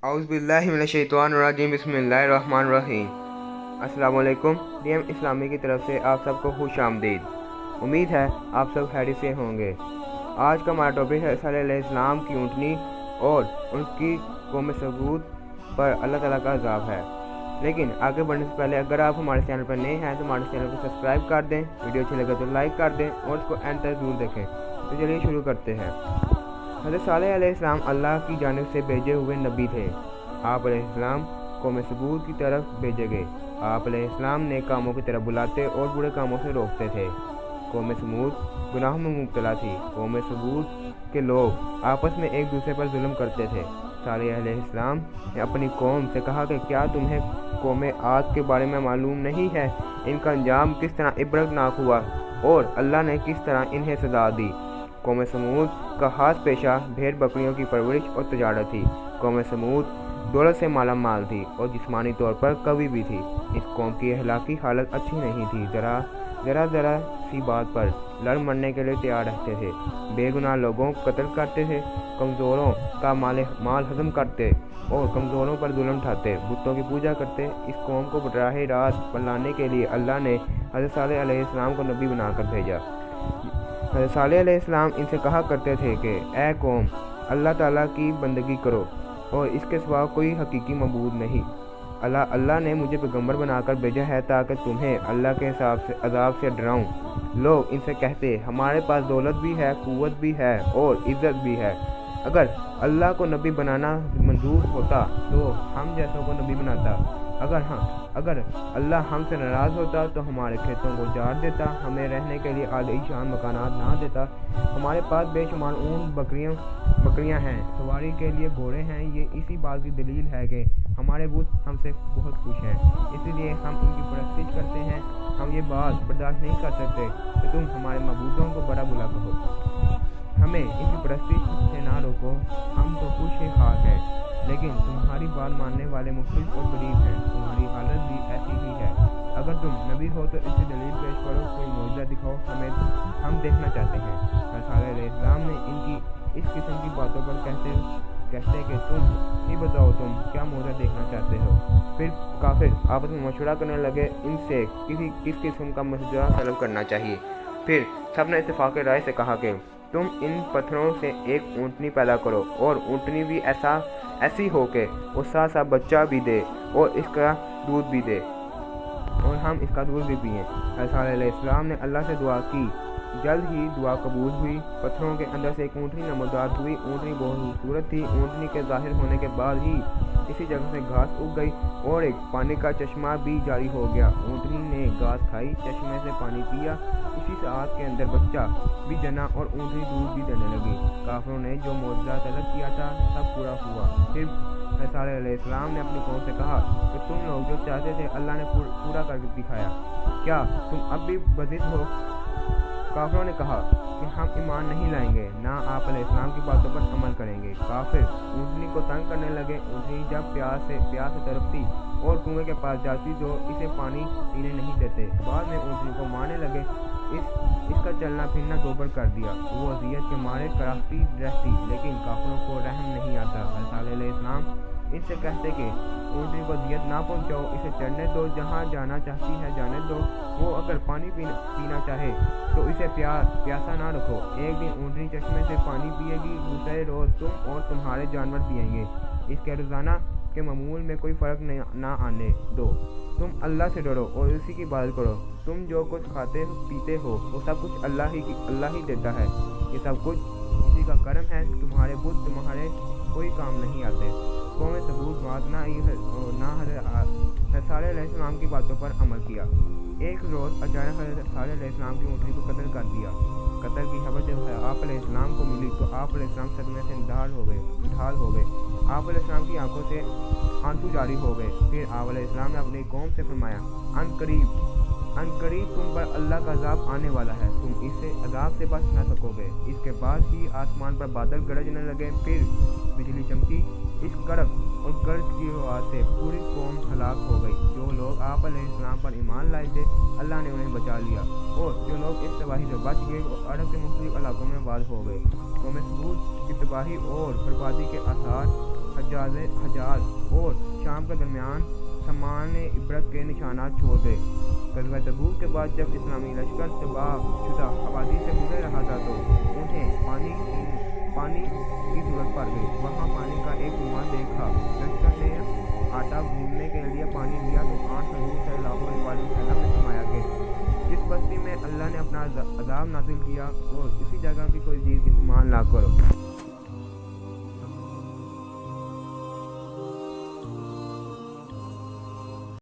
औज़ुबिल्लाहिमिनश्शैतानिर्रजीम बिस्मिल्लाहिर्रहमानिर्रहीम। अस्सलाम वालेकुम। डीएम इस्लामी की तरफ से आप सबको खुश आमदीद। उम्मीद है आप सब खैरियत से होंगे। आज का हमारा टॉपिक है मूसा अलैहिस्सलाम की ऊँटनी और उनकी कौम सबूत पर अल्लाह ताला का अज़ाब है। लेकिन आगे बढ़ने से पहले अगर आप हमारे चैनल पर नए हैं तो हमारे चैनल को सब्सक्राइब कर दें, वीडियो अच्छी लगे तो लाइक कर दें और उसको एंड तक जरूर देखें। तो चलिए शुरू करते हैं। हज़रत सालेह अलैहिस्सलाम अल्लाह की जानिब से भेजे हुए नबी थे। आप अलैहिस्सलाम कौम सबूत की तरफ भेजे गए। आप अलैहिस्सलाम ने कामों की तरफ बुलाते और बुरे कामों से रोकते थे। कौम सबूत गुनाहों में मुब्तला थी। कौम सबूत के लोग आपस में एक दूसरे पर जुल्म करते थे। सालेह अलैहिस्सलाम ने अपनी कौम से कहा कि क्या तुम्हें कौम आद के बारे में मालूम नहीं है? इनका अंजाम किस तरह इबरतनाक हुआ और अल्लाह ने किस तरह इन्हें सजा दी। कौम समूद का खास पेशा भेड़ बकरियों की परवरिश और तजारत थी। कौम समूद दौलत से माला माल थी और जिस्मानी तौर पर कवि भी थी। इस कौम की अखलाकी हालत अच्छी नहीं थी। ज़रा सी बात पर लड़ मरने के लिए तैयार रहते थे। बेगुनाह लोगों को कत्ल करते थे। कमज़ोरों का माल हजम करते और कमज़ोरों पर जुल्म उठाते। बुतों की पूजा करते। इस कौम को बराह रास्त पर लाने के लिए अल्लाह ने हज़रत सालेह अलैहिस्सलाम को नबी बनाकर भेजा। हज़रत सालेह अलैहिस्सलाम इनसे कहा करते थे कि ए कौम, अल्लाह ताला की बंदगी करो और इसके सिवा कोई हकीकी मबूद नहीं। अल्लाह ने मुझे पैगंबर बनाकर भेजा है ताकि तुम्हें अल्लाह के हिसाब से अज़ाब से डराऊं। लोग इनसे कहते हमारे पास दौलत भी है, क़ुव्वत भी है और इज़्ज़त भी है। अगर अल्लाह को नबी बनाना मंजूर होता तो हम जैसों को नबी बनाता। अगर अल्लाह हमसे नाराज़ होता तो हमारे खेतों को उजाड़ देता, हमें रहने के लिए आलीशान मकानात ना देता। हमारे पास बेशुमार ऊँट बकरियां हैं, सवारी के लिए घोड़े हैं। ये इसी बात की दलील है कि हमारे बुत हमसे बहुत खुश हैं, इसलिए हम इनकी परस्तिश करते हैं। हम ये बात बर्दाश्त नहीं कर सकते कि तुम हमारे मबूदों को बड़ा बुला कहो। हमें इनकी परस्तिश से ना रोको, हम तो खुश हाल हैं, लेकिन तुम्हारी बात मानने वाले मुफ्लिस और गरीब हैं। तुम्हारी हालत भी ऐसी ही है। अगर तुम नबी हो तो इसकी दलील पेश करो, कोई मौजज़ा दिखाओ, हम देखना चाहते हैं। सालेह अलैहिस्सलाम ने इनकी इस किस्म की बातों पर कहते कि तुम ही बताओ तुम क्या मौजज़ा देखना चाहते हो। फिर काफिर आपस में मशवरा करने लगे इनसे किस किस्म का मशवरा तलब करना चाहिए। फिर सब ने इत्तेफाक राय से कहा कि तुम इन पत्थरों से एक ऊँटनी पैदा करो और ऊँटनी भी ऐसी हो कि वो साथ बच्चा भी दे और इसका दूध भी दे और हम इसका दूध भी पिएँ। सालेह अलैहिस्सलाम ने अल्लाह से दुआ की। जल्द ही दुआ कबूल हुई। पत्थरों के अंदर से एक ऊँटनी नमोदार हुई। ऊँटनी बहुत खूबसूरत थी। ऊँटनी के ज़ाहिर होने के बाद ही इसी जगह से घास उग गई और एक पानी का चश्मा भी जारी हो गया। ऊँटनी ने घास खाई, चश्मे से पानी पिया। इसी साथ के अंदर बच्चा भी जना और ऊँटनी दूध भी देने लगी। काफिरों ने जो मौजज़ा तलब किया था सब पूरा हुआ। फिर सालेह अलैहिस्सलाम ने अपनी कौम से कहा कि तुम लोग जो चाहते थे अल्लाह ने पूरा करके दिखाया। क्या तुम अब भी बज़िद हो? काफिरों ने कहा कि हम ईमान नहीं लाएंगे, ना आप अलैहिस्सलाम की बातों पर अमल करेंगे। काफिर ऊँटनी को तंग करने लगे। ऊँटनी जब प्यास से तड़पती और कुएं के पास जाती तो इसे पानी पीने नहीं देते। बाद में ऊँटनी को मारने लगे। इसका चलना फिरना दोबर कर दिया। वो अज़ियत के मारे कराहती रहती, लेकिन काफिरों को रहम नहीं आता। सालेह अलैहिस्सलाम इनसे कहते कि ऊँटनी को अज़ियत ना पहुँचाओ, इसे चढ़ने दो, जहाँ जाना चाहती है जाने दो। वो अगर पानी पीना चाहे तो इसे प्यासा ना रखो। एक दिन ऊँटनी चश्मे से पानी पिएगी, दूसरे रोज़ तुम और तुम्हारे जानवर पिएंगे। इसके रोज़ाना के मामूल में कोई फ़र्क ना आने दो। तुम अल्लाह से डरो और उसी की इबादत करो। तुम जो कुछ खाते पीते हो वो सब कुछ अल्लाह ही देता है। ये सब कुछ इसी का करम है। तुम्हारे बुत तुम्हारे कोई काम नहीं आते। कौम सबूत मातना सालेह अलैहिस्सलाम की बातों पर अमल किया। एक रोज़ अचानक सालेह अलैहिस्सलाम की ऊँटनी को कत्ल कर दिया। कत्ल की खबर जब आप अलैहिस्सलाम को मिली तो आप अलैहिस्सलाम सदमे से ढाल हो गए। आप अलैहिस्सलाम की आंखों से आंसू जारी हो गए। फिर आप अलैहिस्सलाम ने अपनी कौम से फरमाया, अनकरीब तुम पर अल्लाह का अज़ाब आने वाला है, तुम इससे अज़ाब से बच न सकोगे। इसके बाद ही आसमान पर बादल गरजने लगे। फिर बिजली चमकी। इस कड़क और गर्ज की आवाज़ से पूरी कौम हलाक हो गई। जो लोग आप अलैहिस्सलाम पर ईमान लाए थे अल्लाह ने उन्हें बचा लिया और जो लोग इस तबाही से बच गए वो अरब के मुख्तलिफ इलाकों में आबाद हो गए। कौम सबूत की तबाही और बर्बादी के आसार حجاز اور شام کے درمیان سامان عبرت کے نشانات چھوڑ گئے۔ غزوہ تبوک کے بعد جب اسلامی لشکر تباہ شدہ آبادی سے گزر رہا تھا تو انہیں پانی کی ضرورت پڑ گئی۔ وہاں پانی کا ایک کنواں دیکھا، لشکر نے آٹا گھوننے کے لیے پانی لیا تو حضور صلی اللہ علیہ وسلم نے فرمایا کہ جس بستی میں اللہ نے اپنا عذاب نازل کیا اور اسی جگہ کی کوئی چیز استعمال نہ کرو۔